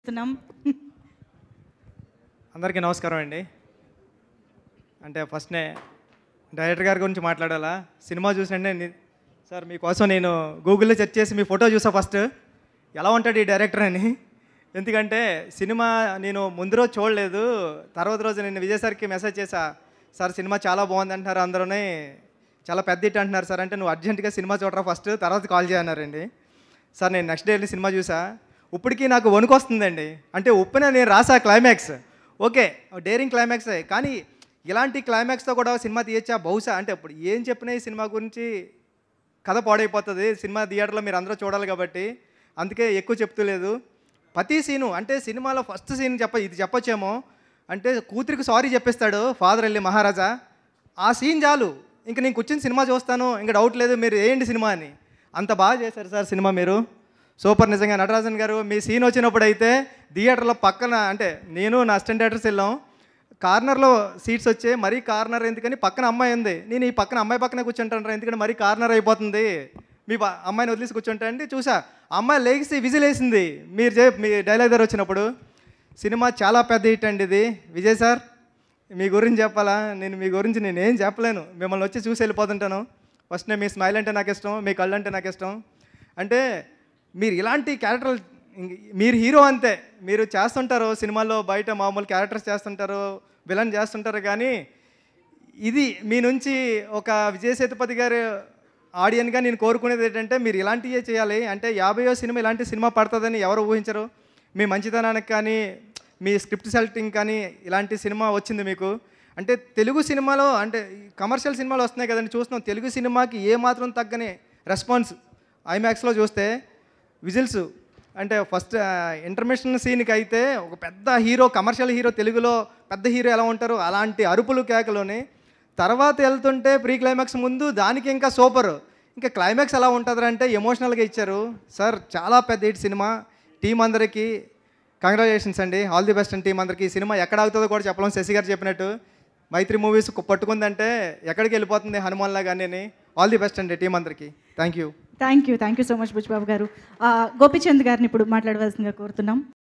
చేస్తున్నాం. అందరికీ నమస్కారం అండి. అంటే ఫస్ట్‌నే డైరెక్టర్ గారి గురించి మాట్లాడాలా? సినిమా చూసినంటే సార్ మీకోసం నేను గూగుల్‌లో సెర్చ్ చేసి మీ ఫోటో చూసా ఫస్ట్. ఎలా ఉంటాడు ఈ డైరెక్టర్ అని. ఎందుకంటే సినిమా నేను ముందు రోజు చూడలేదు. తర్వాత రోజు నేను విజయ్ సార్‌కి మెసేజ్ చేశా. సార్ సినిమా చాలా బాగుంది అంటున్నారు అందరూని. చాలా పెద్ద హిట్ అంటున్నారు సార్ అంటే, నువ్వు అర్జెంట్‌గా సినిమా చూడరా ఫస్ట్, తర్వాత కాల్ చేయన్నారండి. సార్ నేను నెక్స్ట్ డే వెళ్ళి సినిమా చూసా. ఇప్పటికీ నాకు వణుకొస్తుందండి. అంటే ఉప్పెన నేను రాసా క్లైమాక్స్. ఓకే. డేరింగ్ క్లైమాక్సే. కానీ ఇలాంటి క్లైమాక్స్‌తో కూడా సినిమా తీయొచ్చా? బహుశా అంటే ఇప్పుడు ఏం చెప్పినా ఈ సినిమా గురించి కథ పాడైపోతుంది. సినిమా థియేటర్‌లో మీరు అందరూ చూడాలి కాబట్టి. అందుకే ఎక్కువ చెప్తూ లేదు. ప్రతి సీను అంటే సినిమాలో ఫస్ట్ సీన్ ఇది చెప్పొచ్చేమో. అంటే కూతురికి సారీ చెప్పేస్తాడు ఫాదర్ వెళ్ళి మహారాజా. ఆ సీన్ చాలు. ఇంక నేను కూర్చొని సినిమా చూస్తాను. ఇంక డౌట్ లేదు మీరు వేయండి సినిమా అని. అంత బాగా చేశారు సార్ సినిమా మీరు. సూపర్ నిజంగా. నటరాజన్ గారు మీ సీన్ వచ్చినప్పుడు అయితే థియేటర్లో పక్కన అంటే నేను నా అసిస్టెంట్ డైరెక్టర్స్ వెళ్ళాం. కార్నర్లో సీట్స్ వచ్చాయి. మరీ కార్నర్ ఎందుకని పక్కన అమ్మాయి ఉంది. నేను ఈ పక్కన అమ్మాయి పక్కనే కూర్చుంటాను ఎందుకంటే మరీ కార్నర్ అయిపోతుంది. మీ అమ్మాయిని వదిలేసి కూర్చుంటా అంటే చూసా అమ్మాయి లేచి విజిల్ వేసింది మీ డైలాగ్ దగ్గర వచ్చినప్పుడు. సినిమా చాలా పెద్ద హిట్ అండి ఇది. విజయ్ సార్ మీ గురించి చెప్పాలా? మీ గురించి నేనేం చెప్పలేను. మిమ్మల్ని వచ్చి చూసి వెళ్ళిపోతుంటాను. ఫస్ట్ మీ స్మైల్ అంటే నాకు ఇష్టం, మీ కళ్ళు అంటే నాకు ఇష్టం. అంటే మీరు ఇలాంటి క్యారెక్టర్లు మీరు హీరో అంతే. మీరు చేస్తుంటారు సినిమాల్లో బయట మామూలు క్యారెక్టర్స్ చేస్తుంటారు, విలన్ చేస్తుంటారు. కానీ ఇది మీ నుంచి ఒక విజయ్ సేతుపతి గారు ఆడియన్గా నేను కోరుకునేది ఏంటంటే మీరు ఇలాంటివే చేయాలి. అంటే 50వ సినిమా ఇలాంటి సినిమా పడుతుందని ఎవరు ఊహించరు. మీ మంచితనానికి కానీ మీ స్క్రిప్ట్ సెలెక్టింగ్ కానీ ఇలాంటి సినిమా వచ్చింది మీకు. అంటే తెలుగు సినిమాలో అంటే కమర్షియల్ సినిమాలు వస్తున్నాయి కదండి చూస్తున్నాం. తెలుగు సినిమాకి ఏమాత్రం తగ్గని రెస్పాన్స్ ఐమాక్స్లో చూస్తే విజిల్స్ అంటే ఫస్ట్ ఇంటర్మిషన్ సీన్కి అయితే ఒక పెద్ద హీరో కమర్షియల్ హీరో తెలుగులో పెద్ద హీరో ఎలా ఉంటారో అలాంటి అరుపులు కేకలోని తర్వాత వెళ్తుంటే ప్రీ క్లైమాక్స్ ముందు దానికి ఇంకా సూపర్. ఇంకా క్లైమాక్స్ ఎలా ఉంటుంది అంటే ఎమోషనల్గా ఇచ్చారు సార్. చాలా పెద్ద హిట్ సినిమా. టీం అందరికీ కంగ్రాచులేషన్స్ అండి. ఆల్ ది బెస్ట్ అండి టీం అందరికీ. ఈ సినిమా ఎక్కడ అవుతుందో కూడా చెప్పలేం. శశి గారు చెప్పినట్టు మైత్రి మూవీస్ పట్టుకుందంటే ఎక్కడికి వెళ్ళిపోతుంది హనుమాన్లా కానీ. ఆల్ ది బెస్ట్ అండి టీం అందరికీ. Thank you thank you so much Buchibabu గారు. గోపిచంద్ గారిని ఇప్పుడు మాట్లాడవలసిందిగా కోరుతున్నాం.